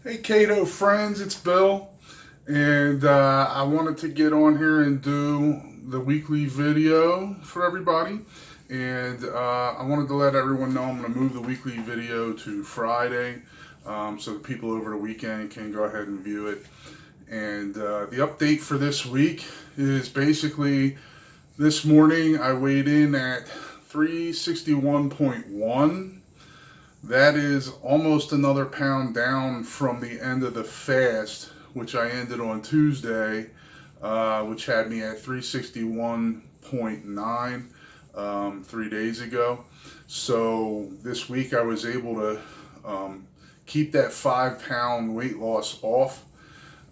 Hey Keto friends, it's Bill, and I wanted to get on here and do the weekly video for everybody. And I wanted to let everyone know I'm going to move the weekly video to Friday, so the people over the weekend can go ahead and view it. And the update for this week is basically this morning I weighed in at 361.1. That is almost another pound down from the end of the fast, which I ended on Tuesday, which had me at 361.9 3 days ago. So this week I was able to keep that 5 pound weight loss off.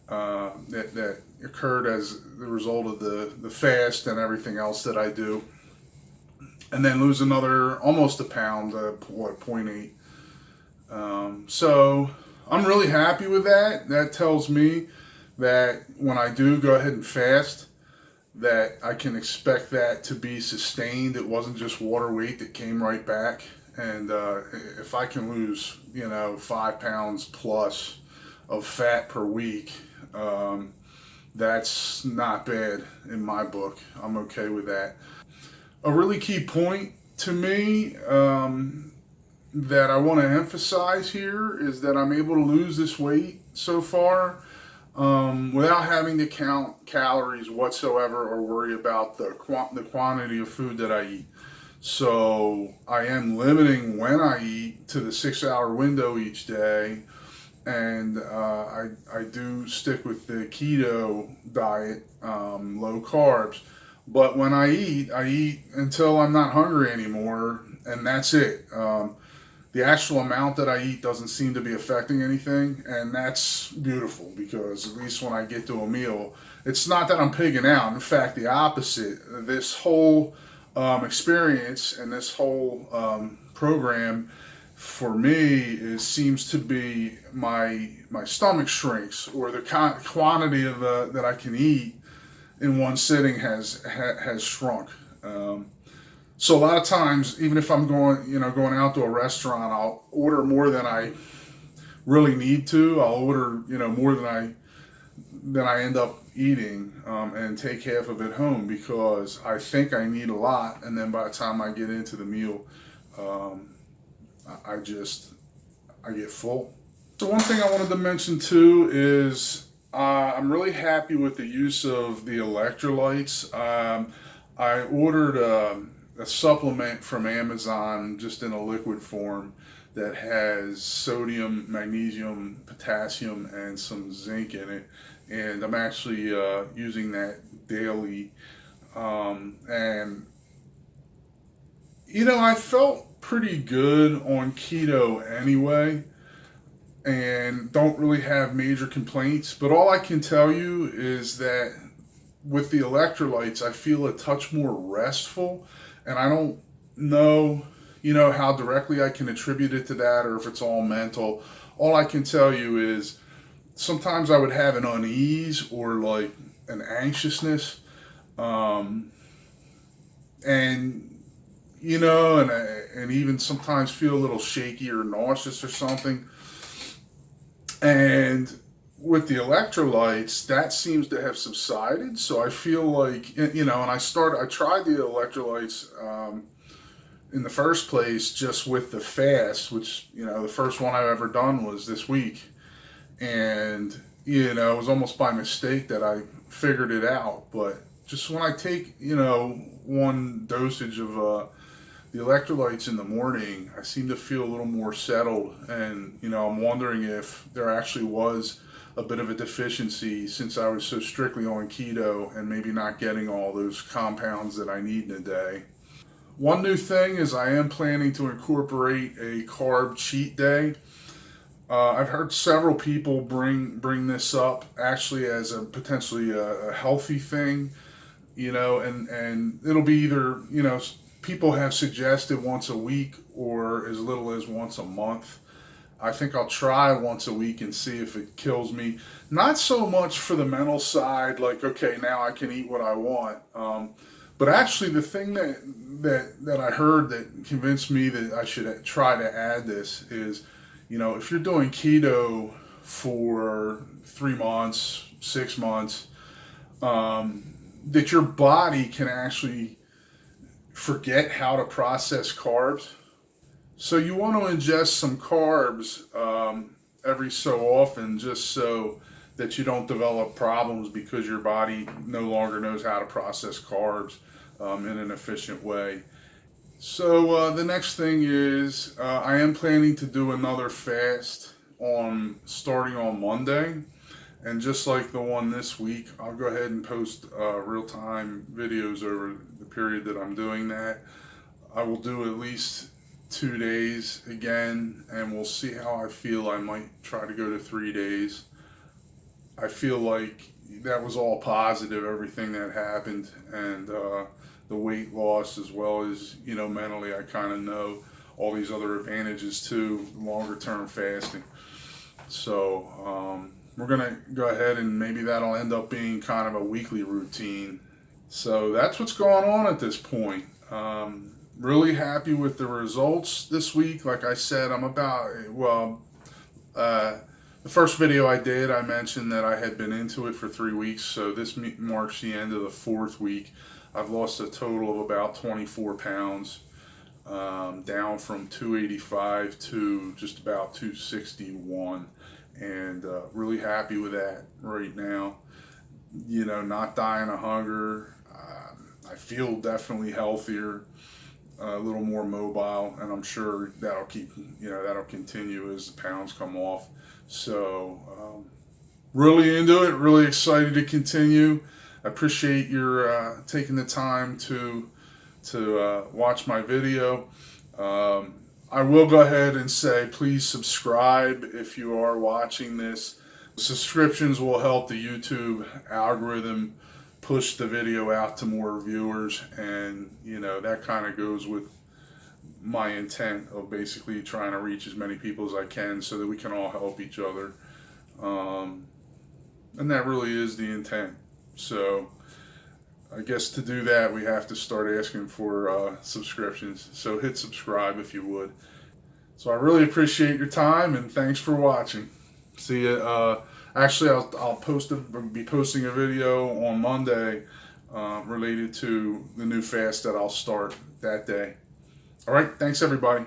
That occurred as the result of the fast and everything else that I do. And then lose another almost a pound, 0.8. So I'm really happy with that. That tells me that when I do go ahead and fast, that I can expect that to be sustained. It wasn't just water weight that came right back. And if I can lose, 5 pounds plus of fat per week, that's not bad in my book. I'm okay with that. A really key point to me that I want to emphasize here is that I'm able to lose this weight so far without having to count calories whatsoever or worry about the quantity of food that I eat. So I am limiting when I eat to the 6 hour window each day, and I do stick with the keto diet, low carbs. But when I eat until I'm not hungry anymore, and that's it. The actual amount that I eat doesn't seem to be affecting anything, and that's beautiful because at least when I get to a meal, it's not that I'm pigging out. In fact, the opposite. This whole experience and this whole program for me seems to be my stomach shrinks, or the quantity of that I can eat in one sitting has shrunk. So a lot of times, even if I'm going out to a restaurant, I'll order more than I really need to. I'll order, more than I end up eating, and take half of it home because I think I need a lot, and then by the time I get into the meal, I get full. So one thing I wanted to mention too is I'm really happy with the use of the electrolytes. I ordered a supplement from Amazon just in a liquid form that has sodium, magnesium, potassium, and some zinc in it. And I'm actually using that daily. And, I felt pretty good on keto anyway, and don't really have major complaints. But all I can tell you is that with the electrolytes, I feel a touch more restful, and I don't know, how directly I can attribute it to that or if it's all mental. All I can tell you is sometimes I would have an unease or like an anxiousness, and and even sometimes feel a little shaky or nauseous or something. And with the electrolytes, that seems to have subsided. So I feel like, and I tried the electrolytes in the first place just with the fast, which, the first one I've ever done was this week. And, it was almost by mistake that I figured it out. But just when I take, one dosage of the electrolytes in the morning, I seem to feel a little more settled. And, I'm wondering if there actually was a bit of a deficiency since I was so strictly on keto and maybe not getting all those compounds that I need in a day. One new thing is I am planning to incorporate a carb cheat day. I've heard several people bring this up actually as a potentially a healthy thing, and it'll be either, people have suggested once a week or as little as once a month. I think I'll try once a week and see if it kills me. Not so much for the mental side, like, okay, now I can eat what I want. But actually, the thing that I heard that convinced me that I should try to add this is, if you're doing keto for 3 months, 6 months, that your body can actually forget how to process carbs. So you want to ingest some carbs every so often, just so that you don't develop problems because your body no longer knows how to process carbs in an efficient way. So the next thing is I am planning to do another fast starting on Monday. And just like the one this week, I'll go ahead and post real-time videos over the period that I'm doing that. I will do at least 2 days again, and we'll see how I feel. I might try to go to 3 days. I feel like that was all positive, everything that happened, and the weight loss, as well as, mentally, I kind of know all these other advantages to longer term fasting. So we're gonna go ahead, and maybe that'll end up being kind of a weekly routine. So that's what's going on at this point. Really happy with the results this week. Like I said, the first video I did, I mentioned that I had been into it for 3 weeks. So this marks the end of the 4th week. I've lost a total of about 24 pounds, down from 285 to just about 261. And really happy with that right now. Not dying of hunger. I feel definitely healthier, a little more mobile, and I'm sure that'll continue as the pounds come off. So really into it, really excited to continue. I appreciate your taking the time to watch my video. I will go ahead and say, please subscribe if you are watching this. Subscriptions will help the YouTube algorithm push the video out to more viewers, and that kind of goes with my intent of basically trying to reach as many people as I can so that we can all help each other. And that really is the intent. So I guess to do that, we have to start asking for subscriptions. So hit subscribe if you would. So I really appreciate your time, and thanks for watching. See you. Actually, I'll be posting a video on Monday related to the new fast that I'll start that day. All right. Thanks, everybody.